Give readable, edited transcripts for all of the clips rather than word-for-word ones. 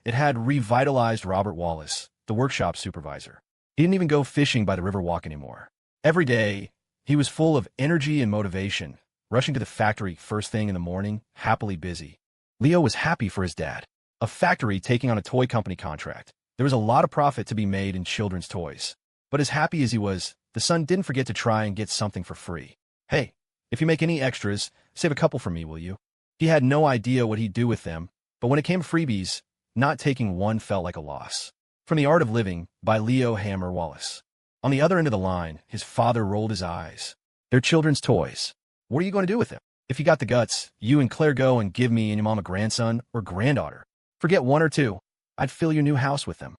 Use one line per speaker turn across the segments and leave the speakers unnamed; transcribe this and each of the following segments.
it had revitalized Robert Wallace, the workshop supervisor. He didn't even go fishing by the Riverwalk anymore. Every day, he was full of energy and motivation, rushing to the factory first thing in the morning, happily busy. Leo was happy for his dad. A factory taking on a toy company contract. There was a lot of profit to be made in children's toys. But as happy as he was, the son didn't forget to try and get something for free. "Hey, if you make any extras, save a couple for me, will you?" He had no idea what he'd do with them, but when it came to freebies, not taking one felt like a loss. From The Art of Living by Leo Hammer Wallace. On the other end of the line, his father rolled his eyes. "They're children's toys. What are you going to do with them? If you got the guts, you and Claire go and give me and your mom a grandson or granddaughter. Forget one or two. I'd fill your new house with them."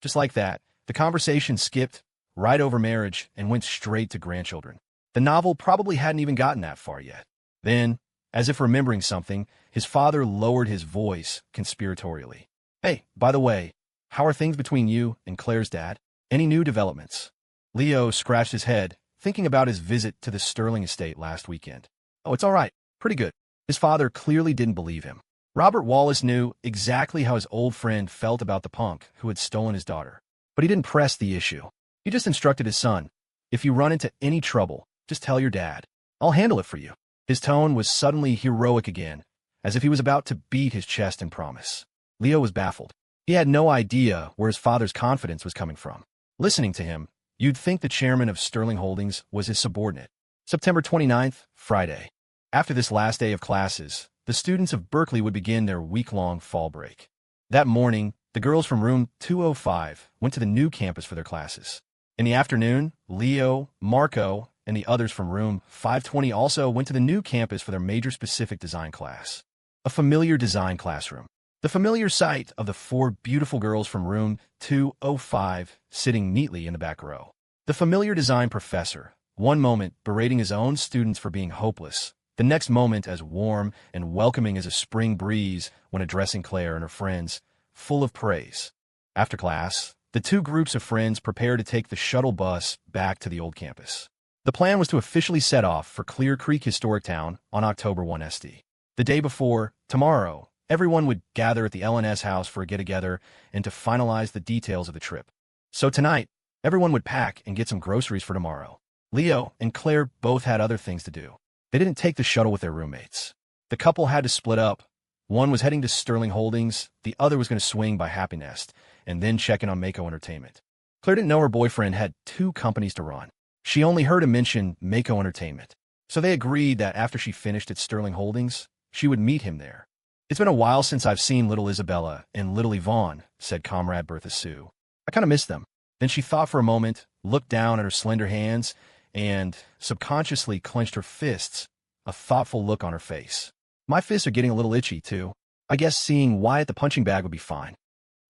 Just like that, the conversation skipped right over marriage and went straight to grandchildren. The novel probably hadn't even gotten that far yet. Then, as if remembering something, his father lowered his voice conspiratorially. "Hey, by the way, how are things between you and Claire's dad? Any new developments?" Leo scratched his head, thinking about his visit to the Sterling estate last weekend. "Oh, it's all right. Pretty good." His father clearly didn't believe him. Robert Wallace knew exactly how his old friend felt about the punk who had stolen his daughter. But he didn't press the issue. He just instructed his son, "If you run into any trouble, just tell your dad. I'll handle it for you." His tone was suddenly heroic again, as if he was about to beat his chest in promise. Leo was baffled. He had no idea where his father's confidence was coming from. Listening to him, you'd think the chairman of Sterling Holdings was his subordinate. September 29th, Friday. After this last day of classes, the students of Berkeley would begin their week-long fall break. That morning, the girls from room 205 went to the new campus for their classes. In the afternoon, Leo, Marco, and the others from room 520 also went to the new campus for their major specific design class. A familiar design classroom. The familiar sight of the four beautiful girls from room 205 sitting neatly in the back row. The familiar design professor, one moment berating his own students for being hopeless, the next moment as warm and welcoming as a spring breeze when addressing Claire and her friends, full of praise. After class, the two groups of friends prepared to take the shuttle bus back to the old campus. The plan was to officially set off for Clear Creek Historic Town on October 1 SD. The day before, tomorrow, everyone would gather at the LNS house for a get-together and to finalize the details of the trip. So tonight, everyone would pack and get some groceries for tomorrow. Leo and Claire both had other things to do. They didn't take the shuttle with their roommates. The couple had to split up. One was heading to Sterling Holdings, the other was going to swing by Happy Nest, and then check in on Mako Entertainment. Claire didn't know her boyfriend had two companies to run. She only heard him mention Mako Entertainment. So they agreed that after she finished at Sterling Holdings, she would meet him there. "It's been a while since I've seen little Isabella and little Yvonne," said Comrade Bertha Sue. "I kind of miss them." Then she thought for a moment, looked down at her slender hands, and subconsciously clenched her fists, a thoughtful look on her face. "My fists are getting a little itchy, too. I guess seeing Wyatt at the punching bag would be fine."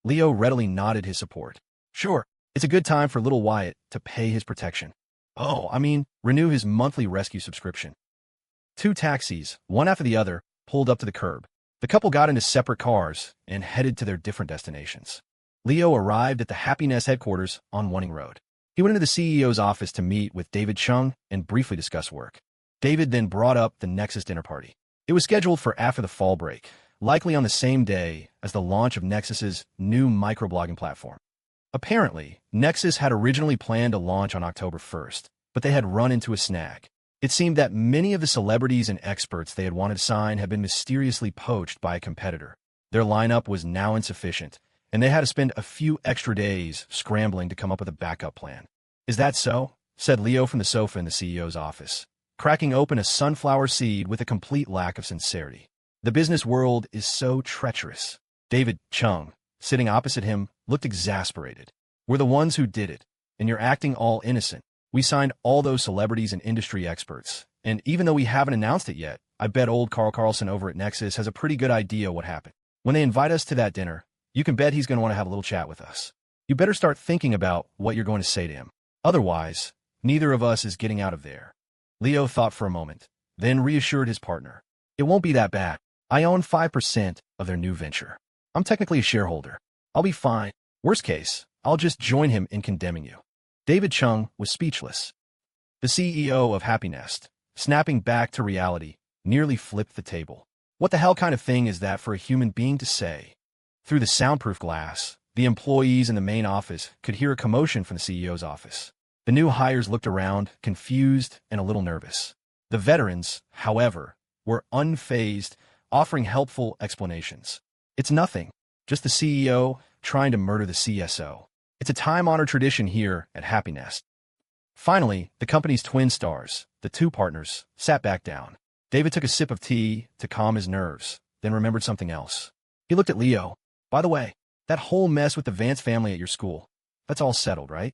Leo readily nodded his support. "Sure, it's a good time for little Wyatt to pay his protection. Renew his monthly rescue subscription." Two taxis, one after the other, pulled up to the curb. The couple got into separate cars and headed to their different destinations. Leo arrived at the Happiness headquarters on Wanning Road. He went into the CEO's office to meet with David Chung and briefly discuss work. David then brought up the Nexus dinner party. It was scheduled for after the fall break, likely on the same day as the launch of Nexus's new microblogging platform. Apparently, Nexus had originally planned to launch on October 1st, but they had run into a snag. It seemed that many of the celebrities and experts they had wanted to sign had been mysteriously poached by a competitor. Their lineup was now insufficient, and they had to spend a few extra days scrambling to come up with a backup plan. "Is that so?" said Leo from the sofa in the CEO's office, cracking open a sunflower seed with a complete lack of sincerity. "The business world is so treacherous." David Chung, sitting opposite him, looked exasperated. "We're the ones who did it, and you're acting all innocent. We signed all those celebrities and industry experts, and even though we haven't announced it yet, I bet old Carl Carlson over at Nexus has a pretty good idea what happened. When they invite us to that dinner, you can bet he's going to want to have a little chat with us. You better start thinking about what you're going to say to him. Otherwise, neither of us is getting out of there." Leo thought for a moment, then reassured his partner. "It won't be that bad. I own 5% of their new venture. I'm technically a shareholder. I'll be fine. Worst case, I'll just join him in condemning you." David Chung was speechless. The CEO of Happy Nest, snapping back to reality, nearly flipped the table. What the hell kind of thing is that for a human being to say? Through the soundproof glass, the employees in the main office could hear a commotion from the CEO's office. The new hires looked around, confused and a little nervous. The veterans, however, were unfazed, offering helpful explanations. It's nothing, just the CEO trying to murder the CSO. It's a time-honored tradition here at Happy Nest. Finally, the company's twin stars, the two partners, sat back down. David took a sip of tea to calm his nerves, then remembered something else. He looked at Leo. By the way, that whole mess with the Vance family at your school, that's all settled, right?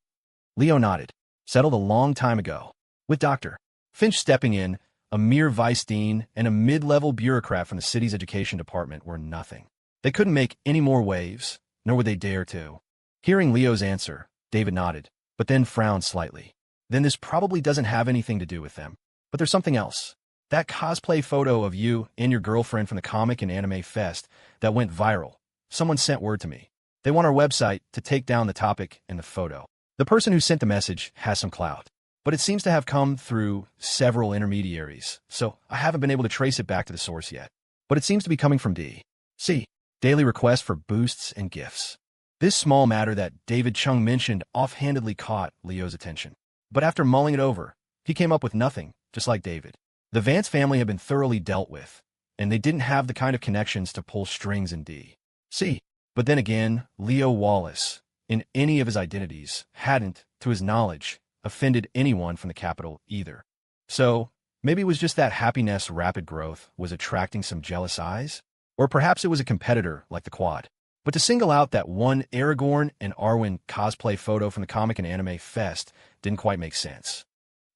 Leo nodded. Settled a long time ago. With Dr. Finch stepping in, a mere vice dean and a mid-level bureaucrat from the city's education department were nothing. They couldn't make any more waves, nor would they dare to. Hearing Leo's answer, David nodded, but then frowned slightly. Then this probably doesn't have anything to do with them. But there's something else. That cosplay photo of you and your girlfriend from the Comic and Anime Fest that went viral. Someone sent word to me. They want our website to take down the topic and the photo. The person who sent the message has some clout, but it seems to have come through several intermediaries, so I haven't been able to trace it back to the source yet. But it seems to be coming from D.C. Daily request for boosts and gifts. This small matter that David Chung mentioned offhandedly caught Leo's attention. But after mulling it over, he came up with nothing, just like David. The Vance family had been thoroughly dealt with, and they didn't have the kind of connections to pull strings in D.C. But then again, Leo Wallace, in any of his identities, hadn't, to his knowledge, offended anyone from the capital either. So, maybe it was just that Happy Nest's rapid growth was attracting some jealous eyes? Or perhaps it was a competitor like the Quad. But to single out that one Aragorn and Arwen cosplay photo from the Comic and Anime Fest didn't quite make sense.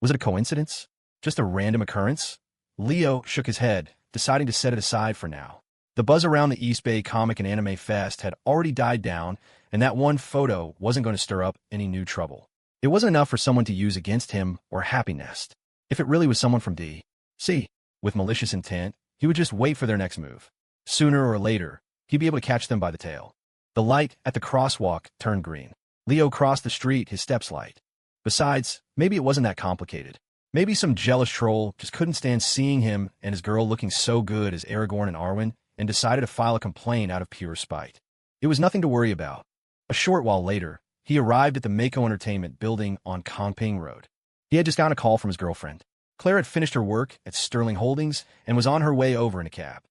Was it a coincidence? Just a random occurrence? Leo shook his head, deciding to set it aside for now. The buzz around the East Bay Comic and Anime Fest had already died down, and that one photo wasn't going to stir up any new trouble. It wasn't enough for someone to use against him or Happy Nest. If it really was someone from D.C. with malicious intent, he would just wait for their next move. Sooner or later, he'd be able to catch them by the tail. The light at the crosswalk turned green. Leo crossed the street, his steps light. Besides, maybe it wasn't that complicated. Maybe some jealous troll just couldn't stand seeing him and his girl looking so good as Aragorn and Arwen and decided to file a complaint out of pure spite. It was nothing to worry about. A short while later, he arrived at the Mako Entertainment building on Kongping Road. He had just gotten a call from his girlfriend. Claire had finished her work at Sterling Holdings and was on her way over in a cab.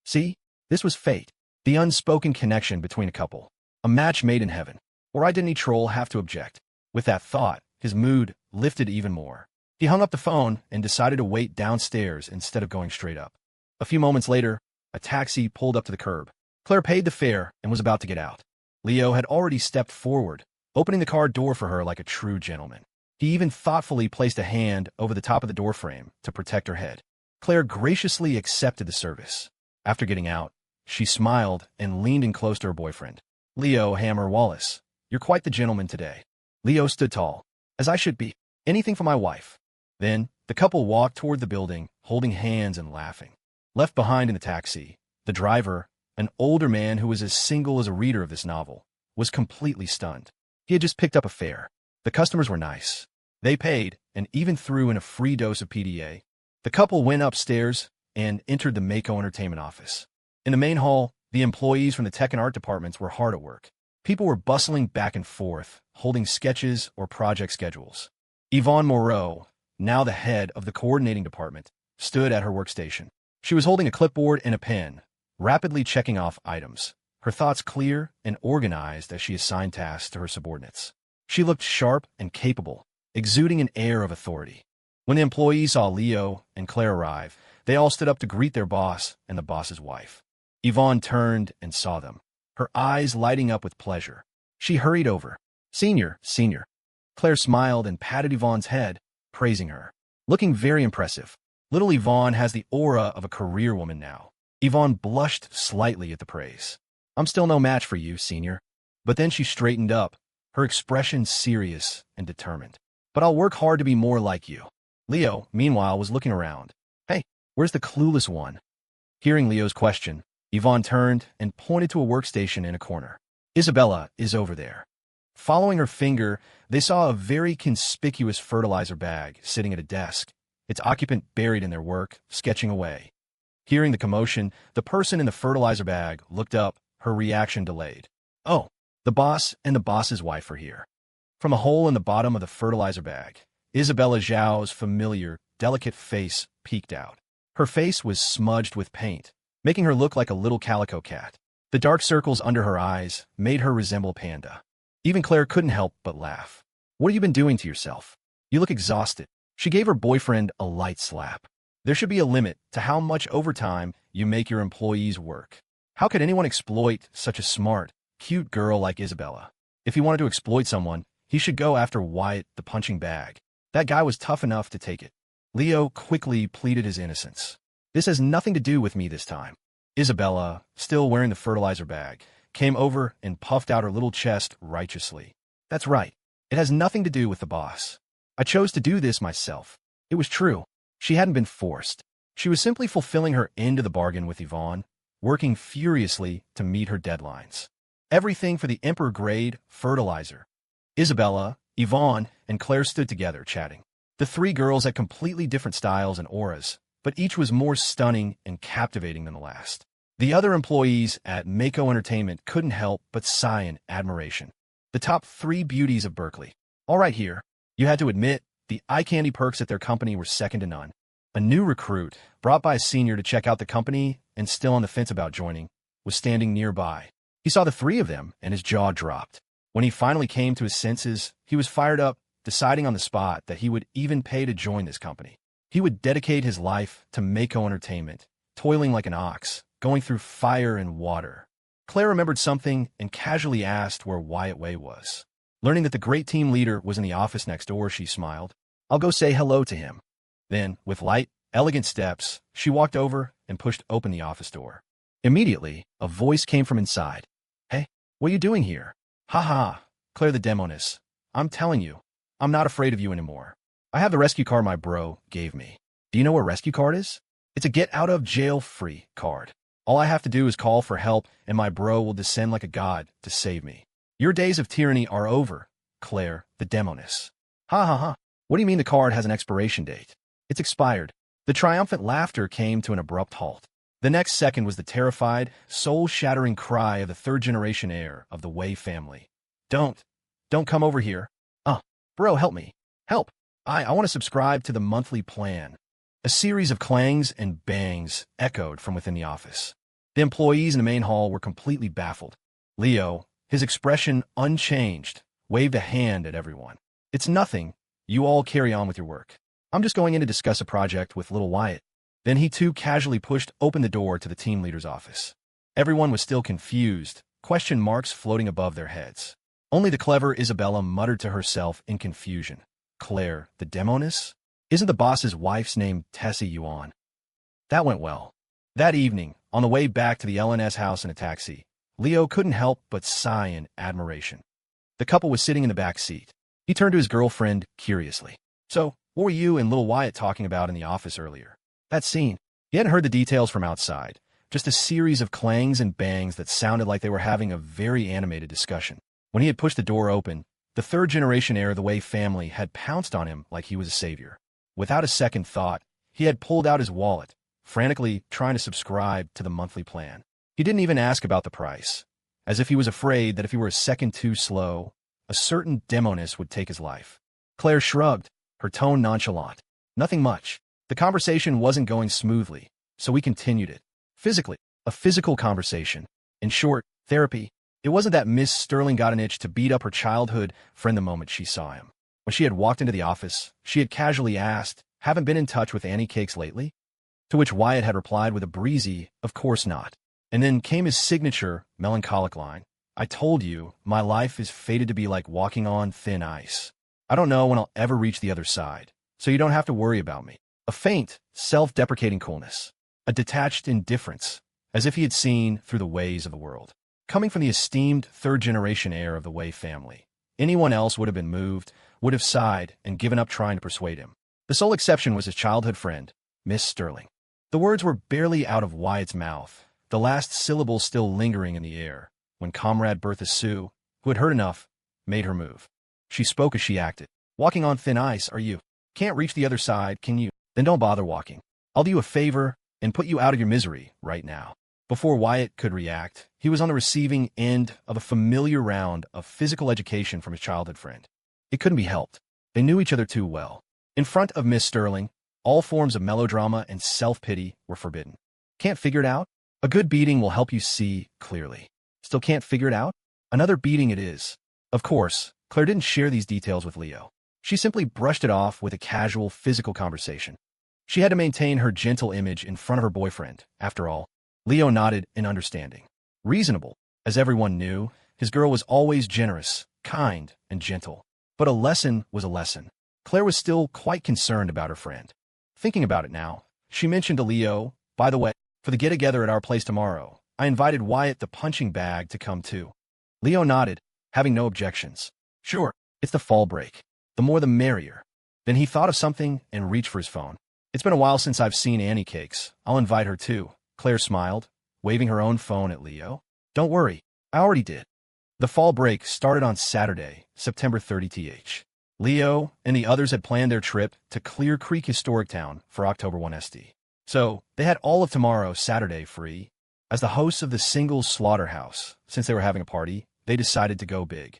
See, this was fate. The unspoken connection between a couple. A match made in heaven. Or why didn't any troll have to object? With that thought, his mood lifted even more. He hung up the phone and decided to wait downstairs instead of going straight up. A few moments later, a taxi pulled up to the curb. Claire paid the fare and was about to get out. Leo had already stepped forward, opening the car door for her like a true gentleman. He even thoughtfully placed a hand over the top of the doorframe to protect her head. Claire graciously accepted the service. After getting out, she smiled and leaned in close to her boyfriend. Leo Hammer Wallace, you're quite the gentleman today. Leo stood tall, as I should be. Anything for my wife. Then, the couple walked toward the building, holding hands and laughing. Left behind in the taxi, the driver, an older man who was as single as a reader of this novel, was completely stunned. He had just picked up a fare. The customers were nice. They paid, and even threw in a free dose of PDA. The couple went upstairs and entered the Mako Entertainment office. In the main hall, the employees from the tech and art departments were hard at work. People were bustling back and forth, holding sketches or project schedules. Yvonne Moreau, now the head of the coordinating department, stood at her workstation. She was holding a clipboard and a pen, rapidly checking off items, her thoughts clear and organized as she assigned tasks to her subordinates. She looked sharp and capable, exuding an air of authority. When the employees saw Leo and Claire arrive, they all stood up to greet their boss and the boss's wife. Yvonne turned and saw them, her eyes lighting up with pleasure. She hurried over. Senior. Claire smiled and patted Yvonne's head, praising her. Looking very impressive. Little Yvonne has the aura of a career woman now. Yvonne blushed slightly at the praise. I'm still no match for you, Senior. But then she straightened up, her expression serious and determined. But I'll work hard to be more like you. Leo, meanwhile, was looking around. Hey, where's the clueless one? Hearing Leo's question, Yvonne turned and pointed to a workstation in a corner. Isabella is over there. Following her finger, they saw a very conspicuous fertilizer bag sitting at a desk, its occupant buried in their work, sketching away. Hearing the commotion, the person in the fertilizer bag looked up, her reaction delayed. Oh, the boss and the boss's wife are here. From a hole in the bottom of the fertilizer bag, Isabella Zhao's familiar, delicate face peeked out. Her face was smudged with paint, making her look like a little calico cat. The dark circles under her eyes made her resemble Panda. Even Claire couldn't help but laugh. What have you been doing to yourself? You look exhausted. She gave her boyfriend a light slap. There should be a limit to how much overtime you make your employees work. How could anyone exploit such a smart, cute girl like Isabella? If he wanted to exploit someone, he should go after Wyatt the punching bag. That guy was tough enough to take it. Leo quickly pleaded his innocence. This has nothing to do with me this time. Isabella, still wearing the fertilizer bag, came over and puffed out her little chest righteously. That's right. It has nothing to do with the boss. I chose to do this myself. It was true. She hadn't been forced. She was simply fulfilling her end of the bargain with Yvonne, working furiously to meet her deadlines. Everything for the Emperor-grade fertilizer. Isabella, Yvonne, and Claire stood together, chatting. The three girls had completely different styles and auras, but each was more stunning and captivating than the last. The other employees at Mako Entertainment couldn't help but sigh in admiration. The top three beauties of Berkeley. All right here, you had to admit, the eye candy perks at their company were second to none. A new recruit, brought by a senior to check out the company and still on the fence about joining, was standing nearby. He saw the three of them and his jaw dropped. When he finally came to his senses, he was fired up, deciding on the spot that he would even pay to join this company. He would dedicate his life to Mako Entertainment, toiling like an ox, going through fire and water. Claire remembered something and casually asked where Wyatt Way was. Learning that the great team leader was in the office next door, she smiled. I'll go say hello to him. Then, with light, elegant steps, she walked over and pushed open the office door. Immediately, a voice came from inside. Hey, what are you doing here? Ha ha, Claire the Demoness. I'm telling you, I'm not afraid of you anymore. I have the rescue card my bro gave me. Do you know what a rescue card is? It's a get-out-of-jail-free card. All I have to do is call for help, and my bro will descend like a god to save me. Your days of tyranny are over, Claire the Demoness. Ha ha ha. What do you mean the card has an expiration date? It's expired. The triumphant laughter came to an abrupt halt. The next second was the terrified, soul-shattering cry of the third-generation heir of the Wei family. Don't come over here. Bro, help me. Help. I want to subscribe to the monthly plan. A series of clangs and bangs echoed from within the office. The employees in the main hall were completely baffled. Leo, his expression unchanged, waved a hand at everyone. It's nothing. You all carry on with your work. I'm just going in to discuss a project with little Wyatt. Then he too casually pushed open the door to the team leader's office. Everyone was still confused, question marks floating above their heads. Only the clever Isabella muttered to herself in confusion. Claire, the Demoness? Isn't the boss's wife's name Tessie Yuan? That went well. That evening, on the way back to the LNS house in a taxi, Leo couldn't help but sigh in admiration. The couple was sitting in the back seat. He turned to his girlfriend curiously. So, what were you and little Wyatt talking about in the office earlier? That scene. He hadn't heard the details from outside, just a series of clangs and bangs that sounded like they were having a very animated discussion. When he had pushed the door open, the third-generation heir of the Wei family had pounced on him like he was a savior. Without a second thought, he had pulled out his wallet, frantically trying to subscribe to the monthly plan. He didn't even ask about the price, as if he was afraid that if he were a second too slow, a certain demoness would take his life. Claire shrugged, her tone nonchalant. Nothing much. The conversation wasn't going smoothly, so we continued it. Physically, a physical conversation. In short, therapy. It wasn't that Miss Sterling got an itch to beat up her childhood friend the moment she saw him. When she had walked into the office, she had casually asked, "Haven't been in touch with Annie Cakes lately?" To which Wyatt had replied with a breezy, "Of course not." And then came his signature, melancholic line. "I told you, my life is fated to be like walking on thin ice. I don't know when I'll ever reach the other side, so you don't have to worry about me." A faint, self-deprecating coolness. A detached indifference, as if he had seen through the ways of the world. Coming from the esteemed third-generation heir of the Wei family, anyone else would have been moved, would have sighed, and given up trying to persuade him. The sole exception was his childhood friend, Miss Sterling. The words were barely out of Wyatt's mouth, the last syllable still lingering in the air, when Comrade Bertha Sue, who had heard enough, made her move. She spoke as she acted. "Walking on thin ice, are you? Can't reach the other side, can you? Then don't bother walking. I'll do you a favor and put you out of your misery right now." Before Wyatt could react, he was on the receiving end of a familiar round of physical education from his childhood friend. It couldn't be helped. They knew each other too well. In front of Miss Sterling, all forms of melodrama and self-pity were forbidden. Can't figure it out? A good beating will help you see clearly. Still can't figure it out? Another beating it is. Of course, Claire didn't share these details with Leo. She simply brushed it off with a casual physical conversation. She had to maintain her gentle image in front of her boyfriend, after all. Leo nodded in understanding. Reasonable. As everyone knew, his girl was always generous, kind, and gentle. But a lesson was a lesson. Claire was still quite concerned about her friend. Thinking about it now, she mentioned to Leo, "By the way, for the get-together at our place tomorrow, I invited Wyatt the punching bag to come too." Leo nodded, having no objections. "Sure, it's the fall break. The more the merrier." Then he thought of something and reached for his phone. "It's been a while since I've seen Annie Cakes. I'll invite her too." Claire smiled, waving her own phone at Leo. "Don't worry, I already did." The fall break started on Saturday, September 30th. Leo and the others had planned their trip to Clear Creek Historic Town for October 1st. So, they had all of tomorrow, Saturday, free. As the hosts of the Singles Slaughterhouse, since they were having a party, they decided to go big.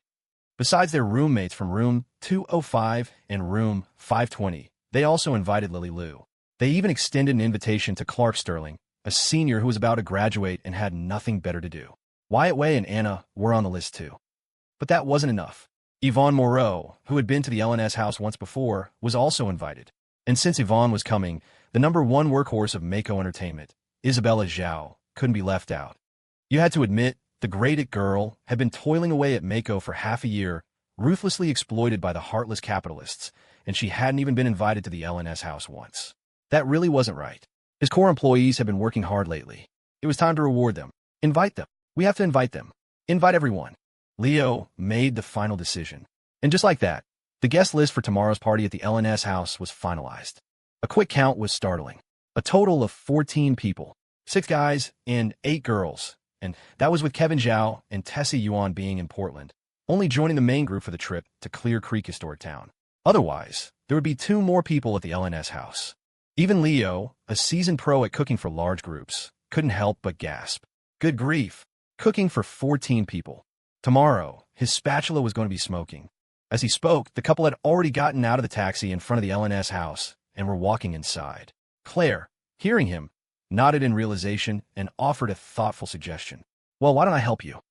Besides their roommates from room 205 and room 520, they also invited Lily Lou. They even extended an invitation to Clark Sterling, a senior who was about to graduate and had nothing better to do. Wyatt Way and Anna were on the list too. But that wasn't enough. Yvonne Moreau, who had been to the LNS house once before, was also invited. And since Yvonne was coming, the #1 workhorse of Mako Entertainment, Isabella Zhao, couldn't be left out. You had to admit, the great-it girl had been toiling away at Mako for half a year, ruthlessly exploited by the heartless capitalists, and she hadn't even been invited to the LNS house once. That really wasn't right. His core employees had been working hard lately. It was time to reward them. Invite them. We have to invite them. Invite everyone. Leo made the final decision. And just like that, the guest list for tomorrow's party at the LNS house was finalized. A quick count was startling. A total of 14 people. 6 guys and 8 girls. And that was with Kevin Zhao and Tessie Yuan being in Portland, only joining the main group for the trip to Clear Creek Historic Town. Otherwise, there would be 2 more people at the LNS house. Even Leo, a seasoned pro at cooking for large groups, couldn't help but gasp. Good grief. Cooking for 14 people. Tomorrow, his spatula was going to be smoking. As he spoke, the couple had already gotten out of the taxi in front of the LNS house and were walking inside. Claire, hearing him, nodded in realization and offered a thoughtful suggestion. "Well, why don't I help you?"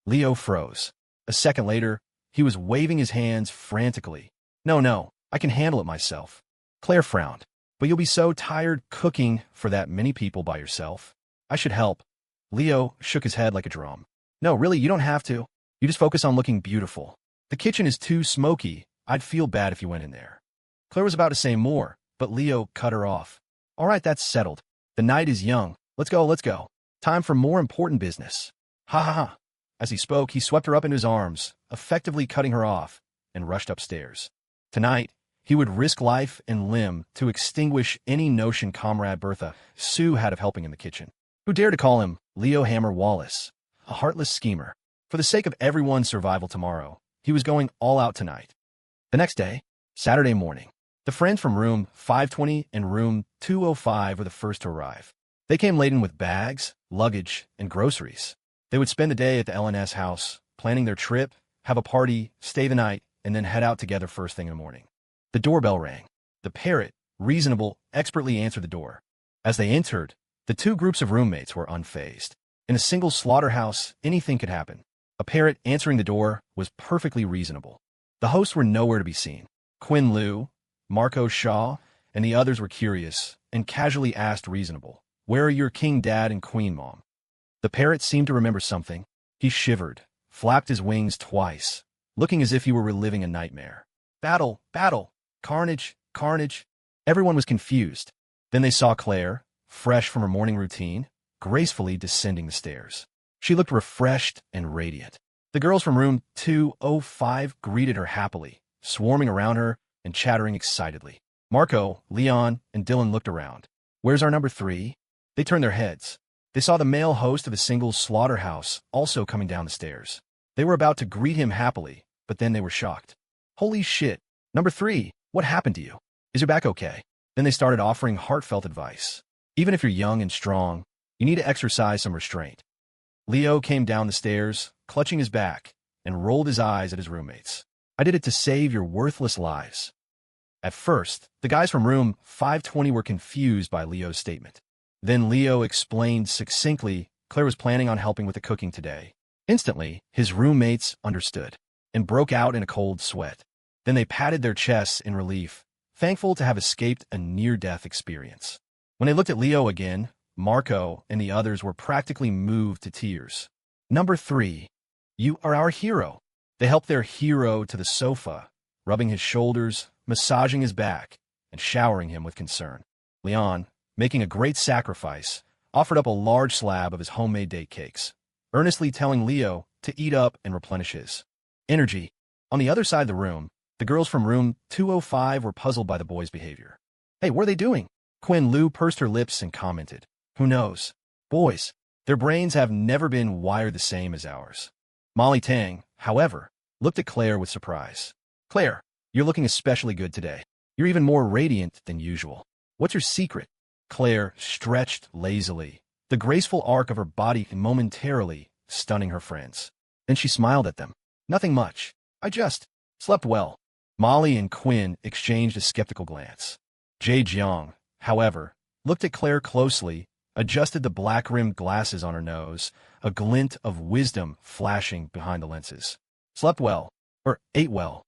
Leo froze. A second later, he was waving his hands frantically. No, I can handle it myself." Claire frowned. "But you'll be so tired cooking for that many people by yourself." "I should help." Leo shook his head like a drum. "No, really, you don't have to. You just focus on looking beautiful. The kitchen is too smoky. I'd feel bad if you went in there." Claire was about to say more, but Leo cut her off. "All right, that's settled. The night is young. Let's go. Time for more important business." Ha ha ha. As he spoke, he swept her up into his arms, effectively cutting her off, and rushed upstairs. Tonight, he would risk life and limb to extinguish any notion Comrade Bertha Sue had of helping in the kitchen. Who dared to call him Leo Hammer Wallace, a heartless schemer? For the sake of everyone's survival tomorrow, he was going all out tonight. The next day, Saturday morning, the friends from room 520 and room 205 were the first to arrive. They came laden with bags, luggage, and groceries. They would spend the day at the LNS house, planning their trip, have a party, stay the night, and then head out together first thing in the morning. The doorbell rang. The parrot, reasonable, expertly answered the door. As they entered, the 2 groups of roommates were unfazed. In a single slaughterhouse, anything could happen. A parrot answering the door was perfectly reasonable. The hosts were nowhere to be seen. Quinn Liu, Marco Shaw, and the others were curious and casually asked reasonable, "Where are your king dad and queen mom?" The parrot seemed to remember something. He shivered, flapped his wings twice, looking as if he were reliving a nightmare. Battle, carnage. Everyone was confused. Then they saw Claire, fresh from her morning routine, gracefully descending the stairs. She looked refreshed and radiant. The girls from room 205 greeted her happily, swarming around her and chattering excitedly. Marco, Leon, and Dylan looked around. "Where's our number 3? They turned their heads. They saw the male host of the Singles Slaughterhouse also coming down the stairs. They were about to greet him happily, but then they were shocked. "Holy shit, number 3, what happened to you? Is your back okay?" Then they started offering heartfelt advice. "Even if you're young and strong, You need to exercise some restraint. Leo came down the stairs, clutching his back, and rolled his eyes at his roommates. I did it to save your worthless lives. At first, the guys from room 520 were confused by Leo's statement. Then Leo explained succinctly Claire was planning on helping with the cooking today. Instantly, his roommates understood and broke out in a cold sweat. Then they patted their chests in relief, thankful to have escaped a near-death experience. When they looked at Leo again, Marco and the others were practically moved to tears. Number 3. You are our hero. They helped their hero to the sofa, rubbing his shoulders, massaging his back, and showering him with concern. Leon, making a great sacrifice, offered up a large slab of his homemade date cakes, earnestly telling Leo to eat up and replenish his energy. On the other side of the room, the girls from room 205 were puzzled by the boys' behavior. Hey, what are they doing? Quinn Lu pursed her lips and commented. Who knows? Boys, their brains have never been wired the same as ours. Molly Tang, however, looked at Claire with surprise. Claire, you're looking especially good today. You're even more radiant than usual. What's your secret? Claire stretched lazily, the graceful arc of her body momentarily stunning her friends. Then she smiled at them. Nothing much. I just slept well. Molly and Quinn exchanged a skeptical glance. Jay Jiang, however, looked at Claire closely, adjusted the black-rimmed glasses on her nose, a glint of wisdom flashing behind the lenses. Slept well, or ate well.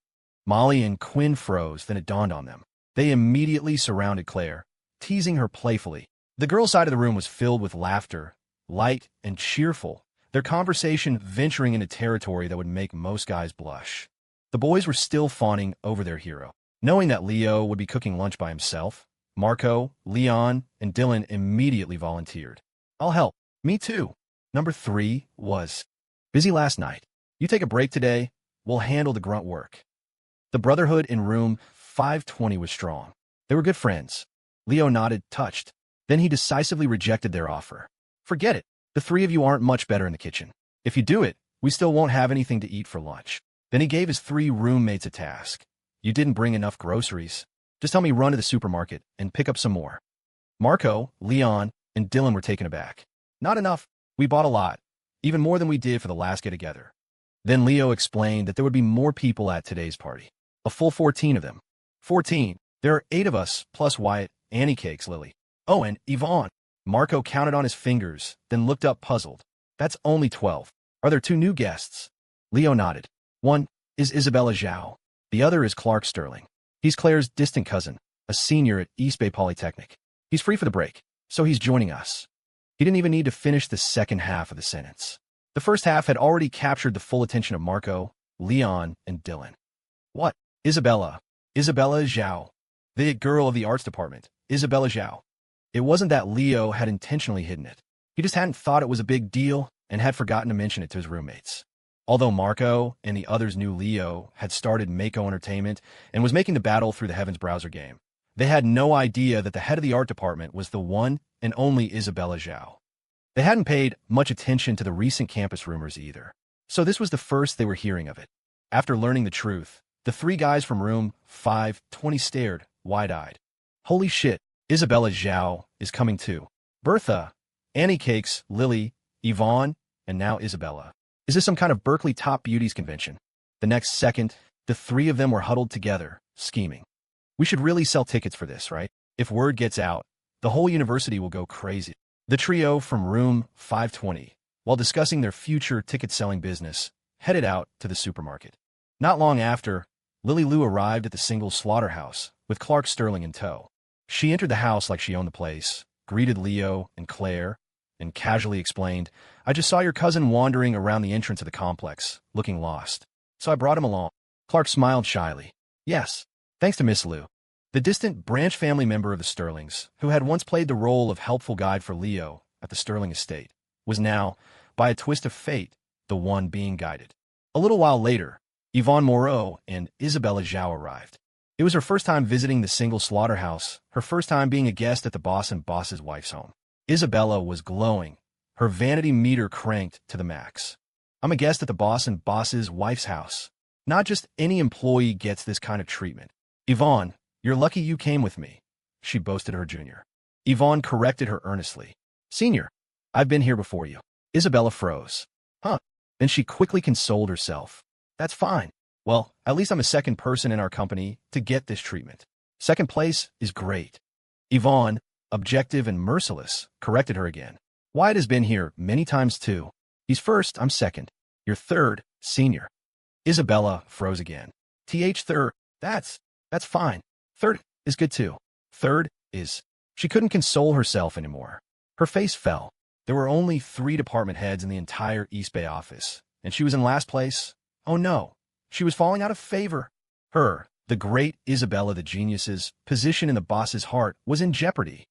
Molly and Quinn froze, then it dawned on them. They immediately surrounded Claire, teasing her playfully. The girls' side of the room was filled with laughter, light and cheerful, their conversation venturing into territory that would make most guys blush. The boys were still fawning over their hero. Knowing that Leo would be cooking lunch by himself, Marco, Leon, and Dylan immediately volunteered. I'll help. Me too. Number 3 was busy last night. You take a break today, we'll handle the grunt work. The brotherhood in room 520 was strong. They were good friends. Leo nodded, touched. Then he decisively rejected their offer. Forget it. The 3 of you aren't much better in the kitchen. If you do it, we still won't have anything to eat for lunch. Then he gave his 3 roommates a task. You didn't bring enough groceries. Just help me run to the supermarket and pick up some more. Marco, Leon, and Dylan were taken aback. Not enough. We bought a lot, even more than we did for the last get-together. Then Leo explained that there would be more people at today's party. A full 14 of them. 14. There are 8 of us, plus Wyatt, Annie Cakes, Lily. Oh, and Yvonne. Marco counted on his fingers, then looked up puzzled. That's only 12. Are there 2 new guests? Leo nodded. One is Isabella Zhao. The other is Clark Sterling. He's Claire's distant cousin, a senior at East Bay Polytechnic. He's free for the break, so he's joining us. He didn't even need to finish the second half of the sentence. The first half had already captured the full attention of Marco, Leon, and Dylan. What? Isabella. Isabella Zhao. The girl of the arts department, Isabella Zhao. It wasn't that Leo had intentionally hidden it. He just hadn't thought it was a big deal and had forgotten to mention it to his roommates. Although Marco and the others knew Leo had started Mako Entertainment and was making the Battle Through the Heavens browser game, they had no idea that the head of the art department was the one and only Isabella Zhao. They hadn't paid much attention to the recent campus rumors either, so this was the first they were hearing of it. After learning the truth, the 3 guys from room 520 stared, wide-eyed. Holy shit, Isabella Zhao is coming too. Bertha, Annie Cakes, Lily, Yvonne, and now Isabella. Is this some kind of Berkeley Top Beauties convention? The next second, the 3 of them were huddled together, scheming. We should really sell tickets for this, right? If word gets out, the whole university will go crazy. The trio from room 520, while discussing their future ticket-selling business, headed out to the supermarket. Not long after, Lily Lou arrived at the single slaughterhouse, with Clark Sterling in tow. She entered the house like she owned the place, greeted Leo and Claire, and casually explained, I just saw your cousin wandering around the entrance of the complex, looking lost. So I brought him along. Clark smiled shyly. Yes, thanks to Miss Lou. The distant branch family member of the Sterlings, who had once played the role of helpful guide for Leo at the Sterling estate, was now, by a twist of fate, the one being guided. A little while later, Yvonne Moreau and Isabella Zhao arrived. It was her first time visiting the single slaughterhouse, her first time being a guest at the boss and boss's wife's home. Isabella was glowing, her vanity meter cranked to the max. I'm a guest at the boss and boss's wife's house. Not just any employee gets this kind of treatment. Yvonne, you're lucky you came with me, she boasted her junior. Yvonne corrected her earnestly. Senior, I've been here before you. Isabella froze. Huh. Then she quickly consoled herself. That's fine. Well, at least I'm a second person in our company to get this treatment. Second place is great. Yvonne, objective and merciless, corrected her again. Wyatt has been here many times too. He's first, I'm second. You're third, senior. Isabella froze again. Third, that's fine. Third is good too. Third is... She couldn't console herself anymore. Her face fell. There were only 3 department heads in the entire East Bay office, and she was in last place. Oh no, she was falling out of favor. Her, the great Isabella the genius's, position in the boss's heart was in jeopardy.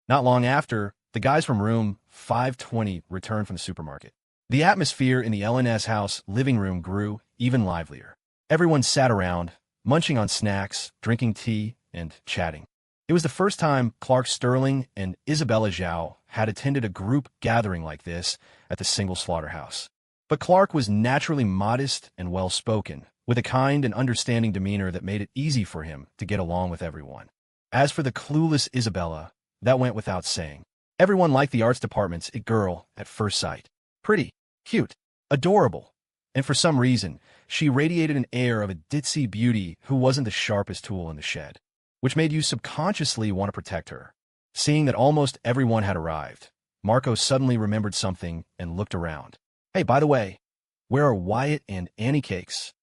Not long after, the guys from room 520 returned from the supermarket. The atmosphere in the LNS house living room grew even livelier. Everyone sat around, munching on snacks, drinking tea, and chatting. It was the first time Clark Sterling and Isabella Zhao had attended a group gathering like this at the single slaughterhouse. But Clark was naturally modest and well-spoken, with a kind and understanding demeanor that made it easy for him to get along with everyone. As for the clueless Isabella, that went without saying. Everyone liked the arts department's it girl at first sight. Pretty, cute, adorable, and for some reason, she radiated an air of a ditzy beauty who wasn't the sharpest tool in the shed, which made you subconsciously want to protect her. Seeing that almost everyone had arrived, Marco suddenly remembered something and looked around. Hey, by the way, where are Wyatt and Annie Cakes?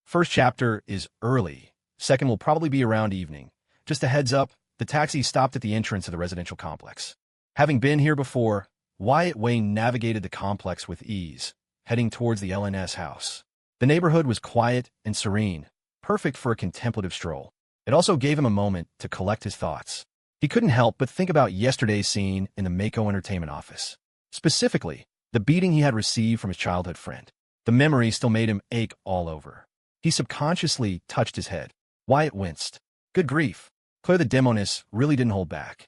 First chapter is early. Second will probably be around evening. Just a heads up, the taxi stopped at the entrance of the residential complex. Having been here before, Wyatt Wayne navigated the complex with ease, heading towards the LNS house. The neighborhood was quiet and serene, perfect for a contemplative stroll. It also gave him a moment to collect his thoughts. He couldn't help but think about yesterday's scene in the Mako Entertainment office. Specifically, the beating he had received from his childhood friend. The memory still made him ache all over. He subconsciously touched his head. Wyatt winced. Good grief. Claire the Demoness really didn't hold back.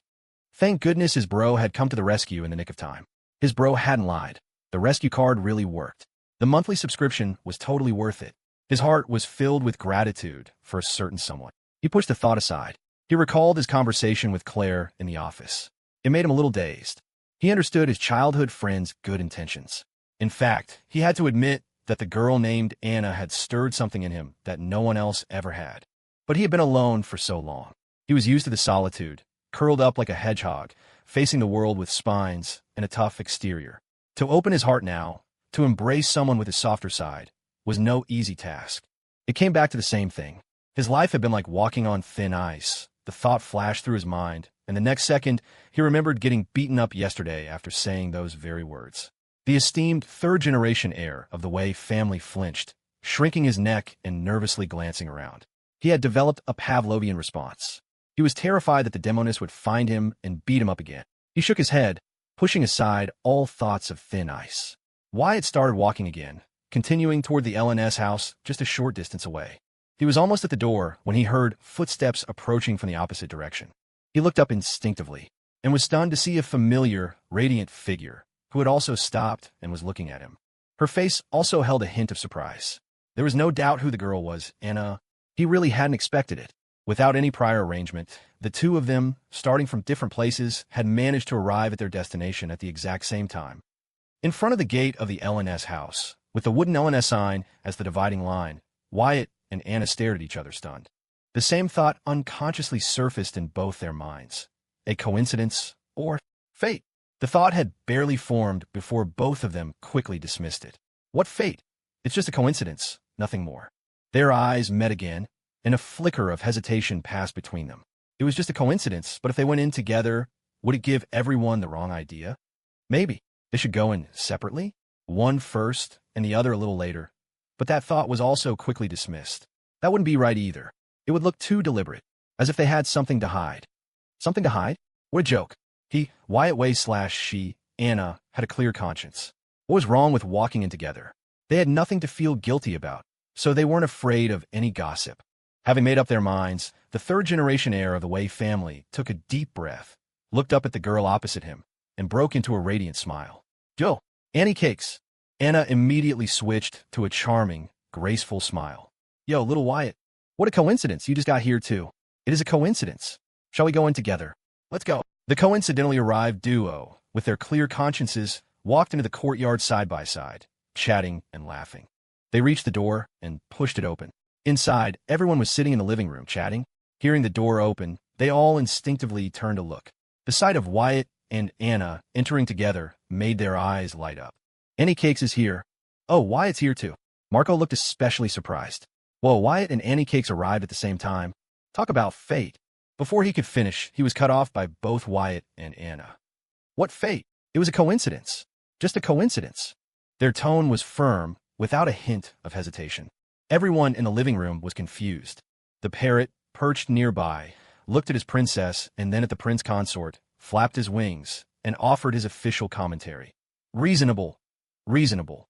Thank goodness his bro had come to the rescue in the nick of time. His bro hadn't lied. The rescue card really worked. The monthly subscription was totally worth it. His heart was filled with gratitude for a certain someone. He pushed the thought aside. He recalled his conversation with Claire in the office. It made him a little dazed. He understood his childhood friend's good intentions. In fact, he had to admit that the girl named Anna had stirred something in him that no one else ever had. But he had been alone for so long. He was used to the solitude, curled up like a hedgehog, facing the world with spines and a tough exterior. To open his heart now, to embrace someone with his softer side, was no easy task. It came back to the same thing. His life had been like walking on thin ice. The thought flashed through his mind, and the next second, he remembered getting beaten up yesterday after saying those very words. The esteemed third-generation heir of the Way family flinched, shrinking his neck and nervously glancing around. He had developed a Pavlovian response. He was terrified that the Demoness would find him and beat him up again. He shook his head, pushing aside all thoughts of thin ice. Wyatt started walking again, continuing toward the LNS house just a short distance away. He was almost at the door when he heard footsteps approaching from the opposite direction. He looked up instinctively and was stunned to see a familiar, radiant figure who had also stopped and was looking at him. Her face also held a hint of surprise. There was no doubt who the girl was, and he really hadn't expected it. Without any prior arrangement, the two of them, starting from different places, had managed to arrive at their destination at the exact same time. In front of the gate of the LNS house, with the wooden LNS sign as the dividing line, Wyatt and Anna stared at each other stunned. The same thought unconsciously surfaced in both their minds. A coincidence or fate? The thought had barely formed before both of them quickly dismissed it. What fate? It's just a coincidence, nothing more. Their eyes met again, and a flicker of hesitation passed between them. It was just a coincidence, but if they went in together, would it give everyone the wrong idea? Maybe. They should go in separately, one first and the other a little later. But that thought was also quickly dismissed. That wouldn't be right either. It would look too deliberate, as if they had something to hide. Something to hide? What a joke. Wyatt Way/she, Anna, had a clear conscience. What was wrong with walking in together? They had nothing to feel guilty about, so they weren't afraid of any gossip. Having made up their minds, the third-generation heir of the Way family took a deep breath, looked up at the girl opposite him, and broke into a radiant smile. Yo, Annie Cakes. Anna immediately switched to a charming, graceful smile. Yo, little Wyatt. What a coincidence, you just got here too. It is a coincidence. Shall we go in together? Let's go. The coincidentally arrived duo with their clear consciences, walked into the courtyard side by side, chatting and laughing. They reached the door and pushed it open. Inside, everyone was sitting in the living room, chatting. Hearing the door open, they all instinctively turned to look. The sight of Wyatt and Anna entering together made their eyes light up. Annie Cakes is here. Oh, Wyatt's here too. Marco looked especially surprised. Whoa, Wyatt and Annie Cakes arrived at the same time. Talk about fate. Before he could finish, he was cut off by both Wyatt and Anna. What fate? It was a coincidence. Just a coincidence. Their tone was firm, without a hint of hesitation. Everyone in the living room was confused. The parrot, perched nearby, looked at his princess and then at the prince consort, flapped his wings, and offered his official commentary. Reasonable. Reasonable.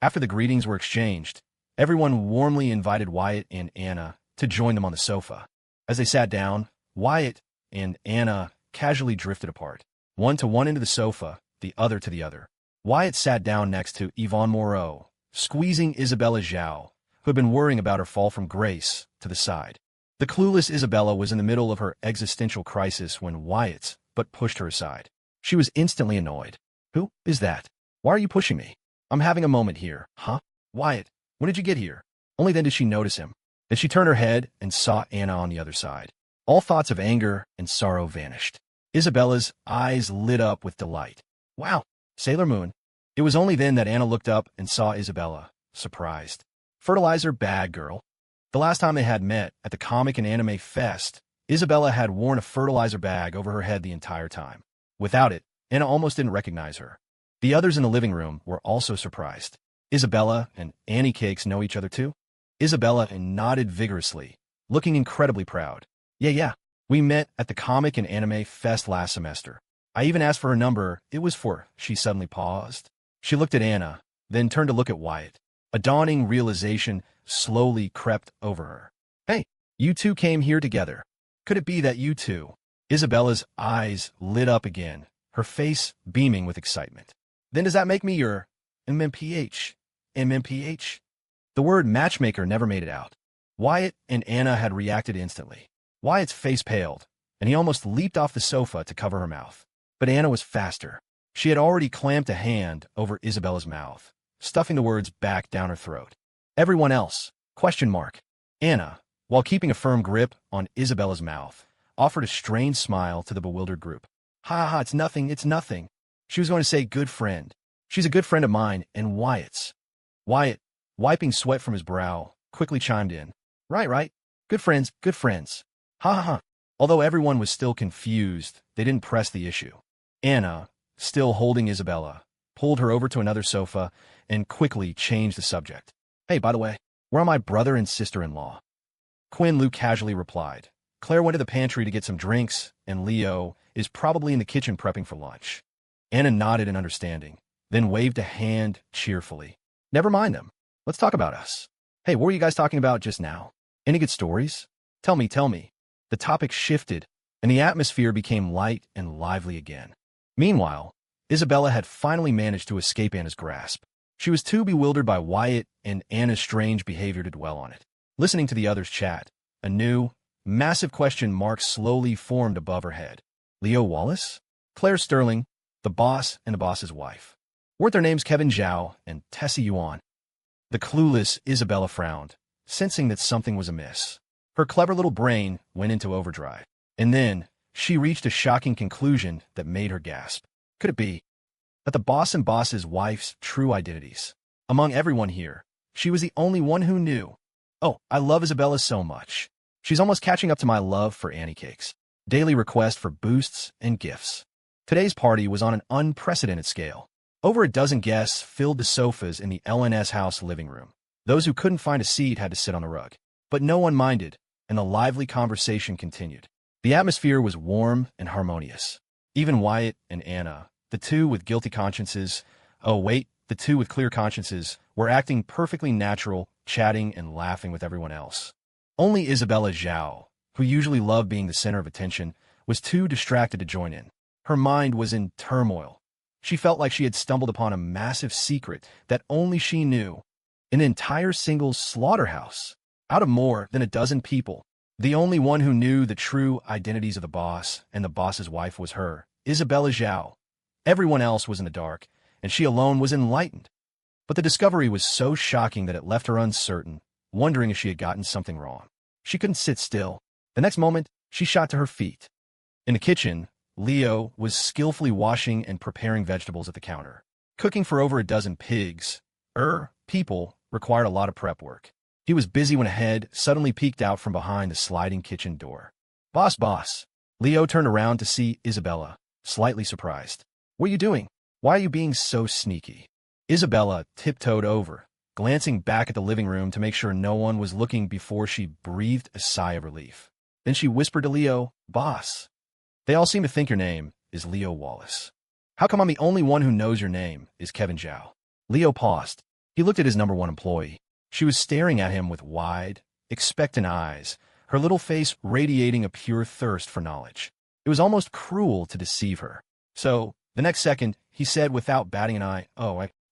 After the greetings were exchanged, everyone warmly invited Wyatt and Anna to join them on the sofa. As they sat down, Wyatt and Anna casually drifted apart, one to one end of the sofa, the other to the other. Wyatt sat down next to Yvonne Moreau, squeezing Isabella Zhao, who had been worrying about her fall from grace, to the side. The clueless Isabella was in the middle of her existential crisis when Wyatt pushed her aside. She was instantly annoyed. Who is that? Why are you pushing me? I'm having a moment here. Huh? Wyatt, when did you get here? Only then did she notice him. Then she turned her head and saw Anna on the other side. All thoughts of anger and sorrow vanished. Isabella's eyes lit up with delight. Wow, Sailor Moon. It was only then that Anna looked up and saw Isabella, surprised. Fertilizer bag girl. The last time they had met, at the Comic and Anime Fest, Isabella had worn a fertilizer bag over her head the entire time. Without it, Anna almost didn't recognize her. The others in the living room were also surprised. Isabella and Annie Cakes know each other too? Isabella nodded vigorously, looking incredibly proud. Yeah, we met at the Comic and Anime Fest last semester. I even asked for her number. It was for... She suddenly paused. She looked at Anna, then turned to look at Wyatt. A dawning realization slowly crept over her. Hey, you two came here together. Could it be that you two? Isabella's eyes lit up again, her face beaming with excitement. Then does that make me your MMPH? MMPH? The word matchmaker never made it out. Wyatt and Anna had reacted instantly. Wyatt's face paled, and he almost leaped off the sofa to cover her mouth. But Anna was faster. She had already clamped a hand over Isabella's mouth, stuffing the words back down her throat. Everyone else? ? Anna, while keeping a firm grip on Isabella's mouth, offered a strained smile to the bewildered group. Ha, it's nothing. She was going to say good friend. She's a good friend of mine and Wyatt's. Wyatt, wiping sweat from his brow, quickly chimed in. Right. Good friends. Ha. Although everyone was still confused, they didn't press the issue. Anna, still holding Isabella, pulled her over to another sofa and quickly changed the subject. Hey, by the way, where are my brother and sister-in-law? Quinn Lu casually replied. Claire went to the pantry to get some drinks, and Leo is probably in the kitchen prepping for lunch. Anna nodded in understanding, then waved a hand cheerfully. Never mind them. Let's talk about us. Hey, what were you guys talking about just now? Any good stories? Tell me. The topic shifted, and the atmosphere became light and lively again. Meanwhile, Isabella had finally managed to escape Anna's grasp. She was too bewildered by Wyatt and Anna's strange behavior to dwell on it. Listening to the others chat, a new, massive question mark slowly formed above her head. Leo Wallace? Claire Sterling, the boss and the boss's wife. Weren't their names Kevin Zhao and Tessie Yuan? The clueless Isabella frowned, sensing that something was amiss. Her clever little brain went into overdrive. And then, she reached a shocking conclusion that made her gasp. Could it be that the boss and boss's wife's true identities? Among everyone here, she was the only one who knew. Oh, I love Isabella so much. She's almost catching up to my love for Annie Cakes. Daily request for boosts and gifts. Today's party was on an unprecedented scale. Over a dozen guests filled the sofas in the LNS house living room. Those who couldn't find a seat had to sit on the rug. But no one minded, and the lively conversation continued. The atmosphere was warm and harmonious. Even Wyatt and Anna, the two with guilty consciences, the two with clear consciences, were acting perfectly natural, chatting and laughing with everyone else. Only Isabella Zhao, who usually loved being the center of attention, was too distracted to join in. Her mind was in turmoil. She felt like she had stumbled upon a massive secret that only she knew. An entire single slaughterhouse. Out of more than a dozen people, the only one who knew the true identities of the boss and the boss's wife was her, Isabella Zhao. Everyone else was in the dark, and she alone was enlightened. But the discovery was so shocking that it left her uncertain, wondering if she had gotten something wrong. She couldn't sit still. The next moment, she shot to her feet. In the kitchen, Leo was skillfully washing and preparing vegetables at the counter. Cooking for over a dozen people required a lot of prep work. He was busy when a head suddenly peeked out from behind the sliding kitchen door. Boss. Leo turned around to see Isabella, slightly surprised. What are you doing? Why are you being so sneaky? Isabella tiptoed over, glancing back at the living room to make sure no one was looking before she breathed a sigh of relief. Then she whispered to Leo, Boss. They all seem to think your name is Leo Wallace. How come I'm the only one who knows your name is Kevin Zhao? Leo paused. He looked at his number one employee. She was staring at him with wide, expectant eyes, her little face radiating a pure thirst for knowledge. It was almost cruel to deceive her. So, the next second, he said without batting an eye,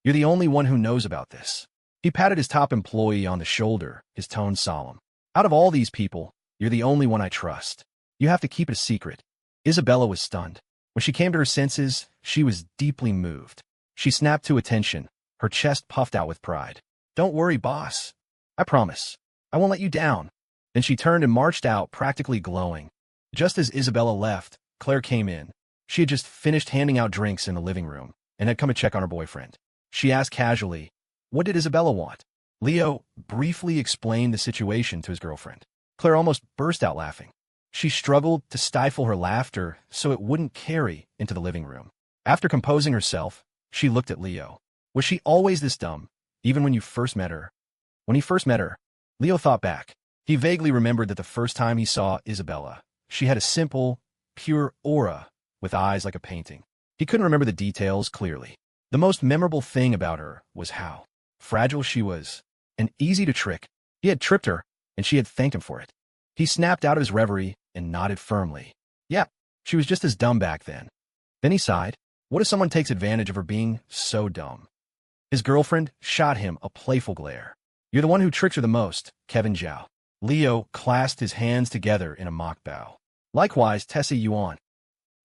you're the only one who knows about this. He patted his top employee on the shoulder, his tone solemn. Out of all these people, you're the only one I trust. You have to keep it a secret. Isabella was stunned. When she came to her senses, she was deeply moved. She snapped to attention, her chest puffed out with pride. Don't worry, boss. I promise. I won't let you down. Then she turned and marched out, practically glowing. Just as Isabella left, Claire came in. She had just finished handing out drinks in the living room and had come to check on her boyfriend. She asked casually, what did Isabella want? Leo briefly explained the situation to his girlfriend. Claire almost burst out laughing. She struggled to stifle her laughter so it wouldn't carry into the living room. After composing herself, she looked at Leo. Was she always this dumb, even when you first met her? When he first met her, Leo thought back. He vaguely remembered that the first time he saw Isabella, she had a simple, pure aura with eyes like a painting. He couldn't remember the details clearly. The most memorable thing about her was how fragile she was and easy to trick. He had tripped her, and she had thanked him for it. He snapped out of his reverie and nodded firmly. Yeah, she was just as dumb back then. Then he sighed. What if someone takes advantage of her being so dumb? His girlfriend shot him a playful glare. You're the one who tricks her the most, Kevin Zhao. Leo clasped his hands together in a mock bow. Likewise, Tessie Yuan.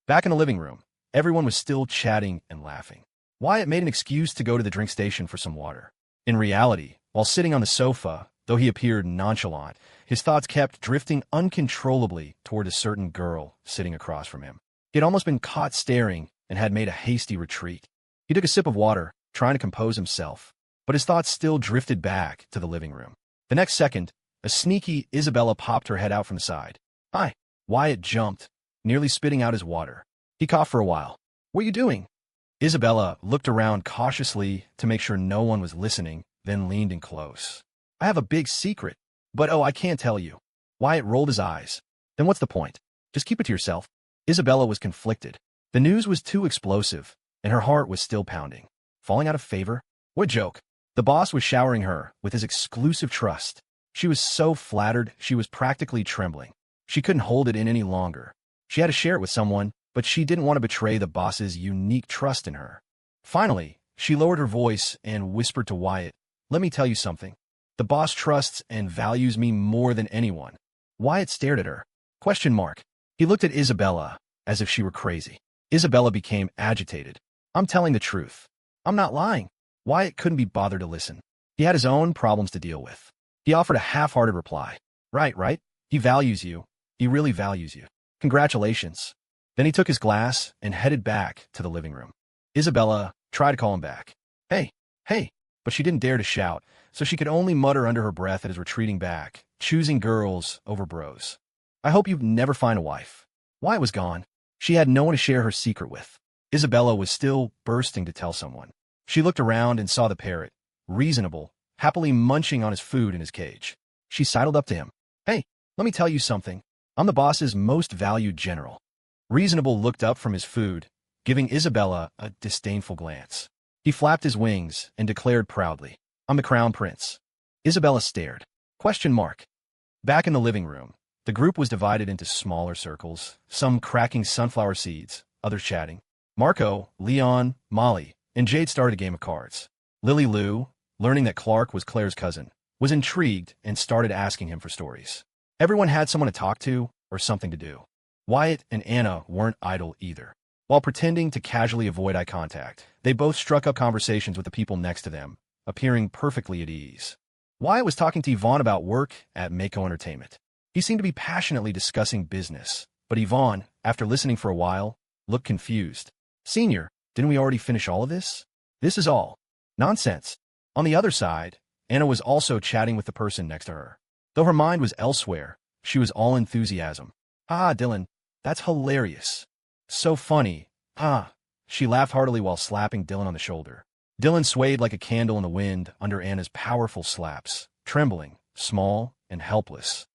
Back in the living room, everyone was still chatting and laughing. Wyatt made an excuse to go to the drink station for some water. In reality, while sitting on the sofa, though he appeared nonchalant, his thoughts kept drifting uncontrollably toward a certain girl sitting across from him. He had almost been caught staring and had made a hasty retreat. He took a sip of water, trying to compose himself, but his thoughts still drifted back to the living room. The next second, a sneaky Isabella popped her head out from the side. Hi. Wyatt jumped, nearly spitting out his water. He coughed for a while. What are you doing? Isabella looked around cautiously to make sure no one was listening, then leaned in close. I have a big secret, but I can't tell you. Wyatt rolled his eyes. Then what's the point? Just keep it to yourself. Isabella was conflicted. The news was too explosive, and her heart was still pounding. Falling out of favor? What a joke. The boss was showering her with his exclusive trust. She was so flattered she was practically trembling. She couldn't hold it in any longer. She had to share it with someone, but she didn't want to betray the boss's unique trust in her. Finally, she lowered her voice and whispered to Wyatt, let me tell you something. The boss trusts and values me more than anyone. Wyatt stared at her. Question mark. He looked at Isabella as if she were crazy. Isabella became agitated. I'm telling the truth. I'm not lying. Wyatt couldn't be bothered to listen. He had his own problems to deal with. He offered a half-hearted reply. Right. He values you. He really values you. Congratulations. Then he took his glass and headed back to the living room. Isabella tried to call him back. Hey, but she didn't dare to shout, so she could only mutter under her breath at his retreating back, choosing girls over bros. I hope you never find a wife. Wyatt was gone. She had no one to share her secret with. Isabella was still bursting to tell someone. She looked around and saw the parrot, reasonable, happily munching on his food in his cage. She sidled up to him. Hey, let me tell you something. I'm the boss's most valued general. Reasonable looked up from his food, giving Isabella a disdainful glance. He flapped his wings and declared proudly, I'm the crown prince. Isabella stared. Question mark. Back in the living room, the group was divided into smaller circles, some cracking sunflower seeds, others chatting. Marco, Leon, Molly, and Jade started a game of cards. Lily Lou, learning that Clark was Claire's cousin, was intrigued and started asking him for stories. Everyone had someone to talk to or something to do. Wyatt and Anna weren't idle either. While pretending to casually avoid eye contact, they both struck up conversations with the people next to them, appearing perfectly at ease. Wyatt was talking to Yvonne about work at Mako Entertainment. He seemed to be passionately discussing business, but Yvonne, after listening for a while, looked confused. Senior, didn't we already finish all of this? This is all nonsense. On the other side, Anna was also chatting with the person next to her. Though her mind was elsewhere, she was all enthusiasm. Ah, Dylan, that's hilarious. So funny. Ah. She laughed heartily while slapping Dylan on the shoulder. Dylan swayed like a candle in the wind under Anna's powerful slaps, trembling, small, and helpless.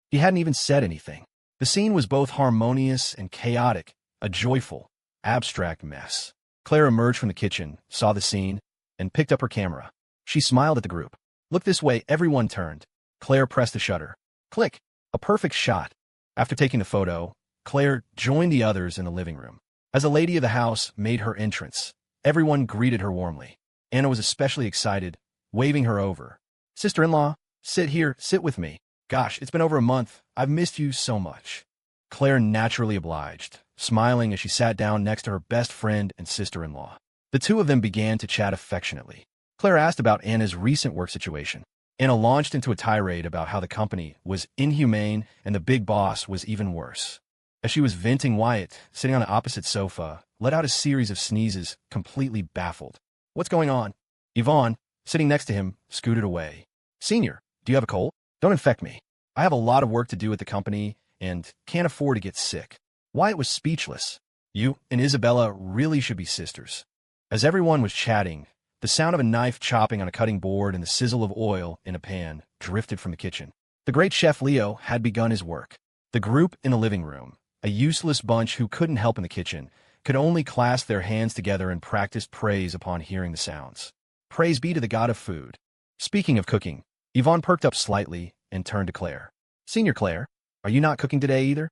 He hadn't even said anything. The scene was both harmonious and chaotic, a joyful, abstract mess. Claire emerged from the kitchen, saw the scene, and picked up her camera. She smiled at the group. Look this way, everyone turned. Claire pressed the shutter. Click. A perfect shot. After taking the photo, Claire joined the others in the living room. As a lady of the house made her entrance, everyone greeted her warmly. Anna was especially excited, waving her over. Sister-in-law, sit with me. Gosh, it's been over a month. I've missed you so much. Claire naturally obliged, smiling as she sat down next to her best friend and sister-in-law. The two of them began to chat affectionately. Claire asked about Anna's recent work situation. Anna launched into a tirade about how the company was inhumane and the big boss was even worse. As she was venting, Wyatt, sitting on the opposite sofa, let out a series of sneezes, completely baffled. What's going on? Yvonne, sitting next to him, scooted away. Senior, do you have a cold? Don't infect me. I have a lot of work to do at the company and can't afford to get sick. Wyatt was speechless. You and Isabella really should be sisters. As everyone was chatting, the sound of a knife chopping on a cutting board and the sizzle of oil in a pan drifted from the kitchen. The great chef Leo had begun his work. The group in the living room, a useless bunch who couldn't help in the kitchen, could only clasp their hands together and practice praise upon hearing the sounds. Praise be to the god of food. Speaking of cooking, Yvonne perked up slightly and turned to Claire. Senior Claire, are you not cooking today either?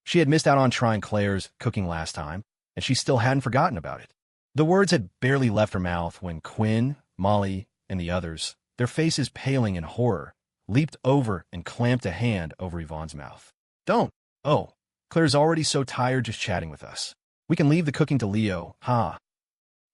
She had missed out on trying Claire's cooking last time, and she still hadn't forgotten about it. The words had barely left her mouth when Quinn, Molly, and the others, their faces paling in horror, leaped over and clamped a hand over Yvonne's mouth. Don't. Oh, Claire's already so tired just chatting with us. We can leave the cooking to Leo, huh?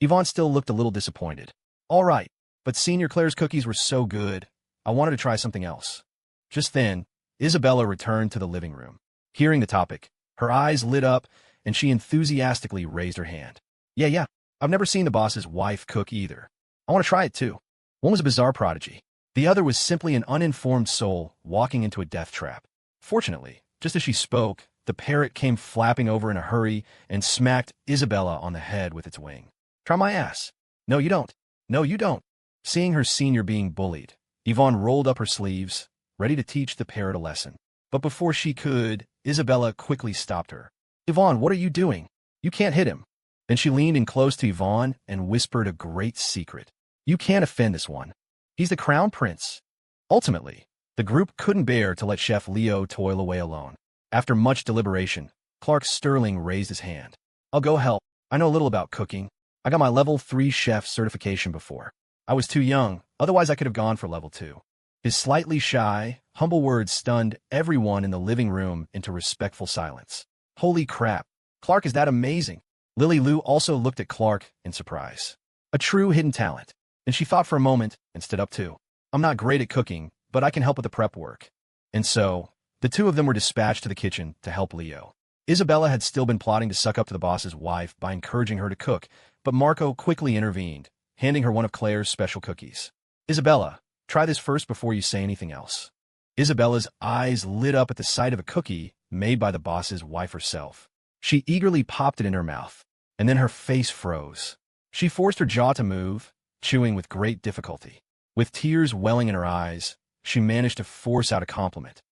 Yvonne still looked a little disappointed. All right, but Senior Claire's cookies were so good, I wanted to try something else. Just then, Isabella returned to the living room. Hearing the topic, her eyes lit up, and she enthusiastically raised her hand. Yeah, I've never seen the boss's wife cook either. I want to try it too. One was a bizarre prodigy. The other was simply an uninformed soul walking into a death trap. Fortunately, just as she spoke, the parrot came flapping over in a hurry and smacked Isabella on the head with its wing. Try my ass. No, you don't. No, you don't. Seeing her senior being bullied, Yvonne rolled up her sleeves, ready to teach the parrot a lesson. But before she could, Isabella quickly stopped her. Yvonne, what are you doing? You can't hit him. Then she leaned in close to Yvonne and whispered a great secret. You can't offend this one. He's the crown prince. Ultimately, the group couldn't bear to let Chef Leo toil away alone. After much deliberation, Clark Sterling raised his hand. I'll go help. I know a little about cooking. I got my level 3 chef certification before. I was too young, otherwise I could have gone for level 2. His slightly shy, humble words stunned everyone in the living room into respectful silence. Holy crap. Clark is that amazing. Lily Lou also looked at Clark in surprise. A true hidden talent. And she thought for a moment and stood up too. I'm not great at cooking, but I can help with the prep work. And so, the two of them were dispatched to the kitchen to help Leo. Isabella had still been plotting to suck up to the boss's wife by encouraging her to cook, but Marco quickly intervened, handing her one of Claire's special cookies. Isabella, try this first before you say anything else. Isabella's eyes lit up at the sight of a cookie made by the boss's wife herself. She eagerly popped it in her mouth, and then her face froze. She forced her jaw to move, chewing with great difficulty. With tears welling in her eyes, she managed to force out a compliment.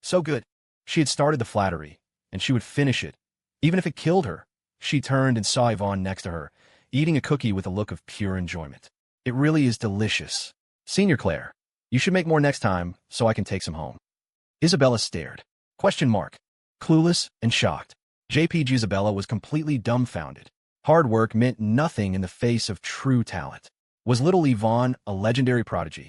So good. She had started the flattery, and she would finish it, even if it killed her. She turned and saw Yvonne next to her, eating a cookie with a look of pure enjoyment. It really is delicious. Senior Claire, you should make more next time so I can take some home. Isabella stared. Question mark. Clueless and shocked. JPG Isabella was completely dumbfounded. Hard work meant nothing in the face of true talent. Was little Yvonne a legendary prodigy?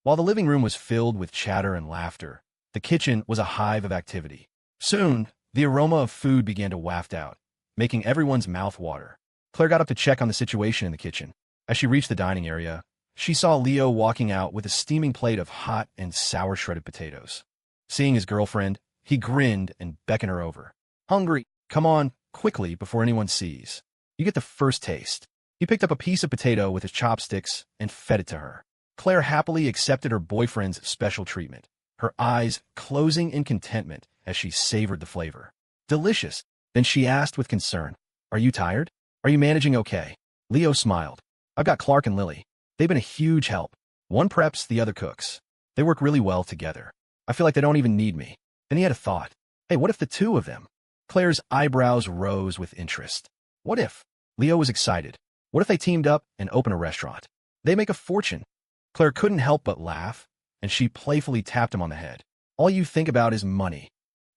While the living room was filled with chatter and laughter, the kitchen was a hive of activity. Soon, the aroma of food began to waft out, making everyone's mouth water. Claire got up to check on the situation in the kitchen. As she reached the dining area, she saw Leo walking out with a steaming plate of hot and sour shredded potatoes. Seeing his girlfriend, he grinned and beckoned her over. "Hungry? Come on, quickly, before anyone sees. You get the first taste." He picked up a piece of potato with his chopsticks and fed it to her. Claire happily accepted her boyfriend's special treatment, her eyes closing in contentment as she savored the flavor. "Delicious." Then she asked with concern, "Are you tired? Are you managing okay?" Leo smiled. "I've got Clark and Lily. They've been a huge help. One preps, the other cooks. They work really well together. I feel like they don't even need me." Then he had a thought. "Hey, what if the two of them?" Claire's eyebrows rose with interest. "What if?" Leo was excited. "What if they teamed up and opened a restaurant? They make a fortune." Claire couldn't help but laugh, and she playfully tapped him on the head. "All you think about is money."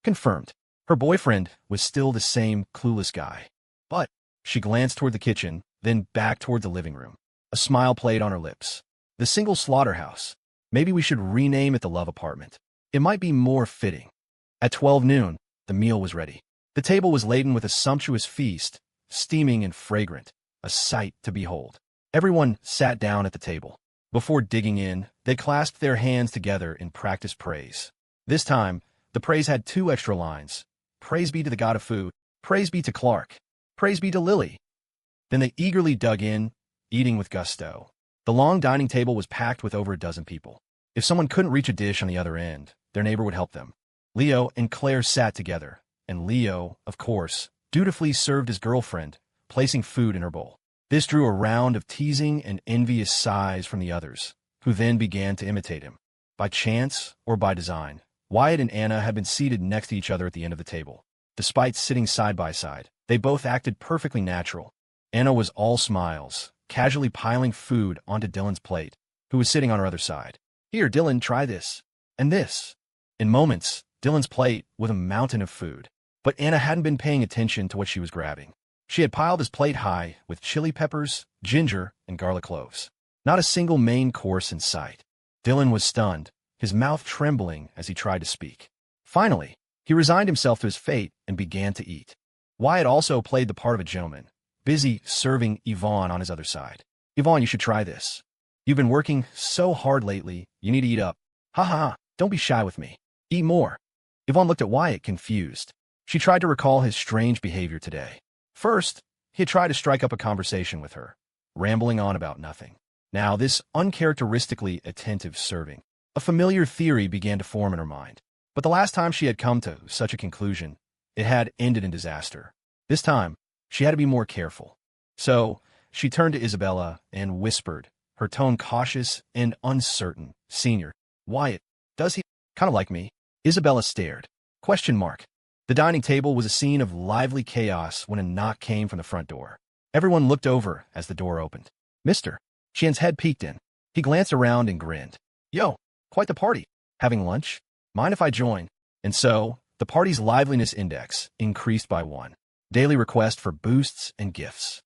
Confirmed. Her boyfriend was still the same clueless guy. But she glanced toward the kitchen, then back toward the living room. A smile played on her lips. "The single slaughterhouse. Maybe we should rename it the Love Apartment. It might be more fitting." At 12 noon, the meal was ready. The table was laden with a sumptuous feast, steaming and fragrant, a sight to behold. Everyone sat down at the table. Before digging in, they clasped their hands together in practiced praise. This time, the praise had 2 extra lines. "Praise be to the God of food. Praise be to Clark. Praise be to Lily." Then they eagerly dug in, eating with gusto. The long dining table was packed with over a dozen people. If someone couldn't reach a dish on the other end, their neighbor would help them. Leo and Claire sat together, and Leo, of course, dutifully served his girlfriend, placing food in her bowl. This drew a round of teasing and envious sighs from the others, who then began to imitate him. By chance or by design, Wyatt and Anna had been seated next to each other at the end of the table. Despite sitting side by side, they both acted perfectly natural. Anna was all smiles, casually piling food onto Dylan's plate, who was sitting on her other side. "Here, Dylan, try this. And this." In moments, Dylan's plate was a mountain of food. But Anna hadn't been paying attention to what she was grabbing. She had piled his plate high with chili peppers, ginger, and garlic cloves. Not a single main course in sight. Dylan was stunned, his mouth trembling as he tried to speak. Finally, he resigned himself to his fate and began to eat. Wyatt also played the part of a gentleman, busy serving Yvonne on his other side. "Yvonne, you should try this. You've been working so hard lately, you need to eat up. Ha ha ha, don't be shy with me. Eat more." Yvonne looked at Wyatt confused. She tried to recall his strange behavior today. First, he had tried to strike up a conversation with her, rambling on about nothing. Now this uncharacteristically attentive serving. A familiar theory began to form in her mind. But the last time she had come to such a conclusion, it had ended in disaster. This time, she had to be more careful. So, she turned to Isabella and whispered, her tone cautious and uncertain. "Senior, Wyatt, does he kind of like me?" Isabella stared. Question mark. The dining table was a scene of lively chaos when a knock came from the front door. Everyone looked over as the door opened. "Mr." Chien's head peeked in. He glanced around and grinned. "Yo, quite the party. Having lunch? Mind if I join?" And so, the party's liveliness index increased by 1. Daily request for boosts and gifts.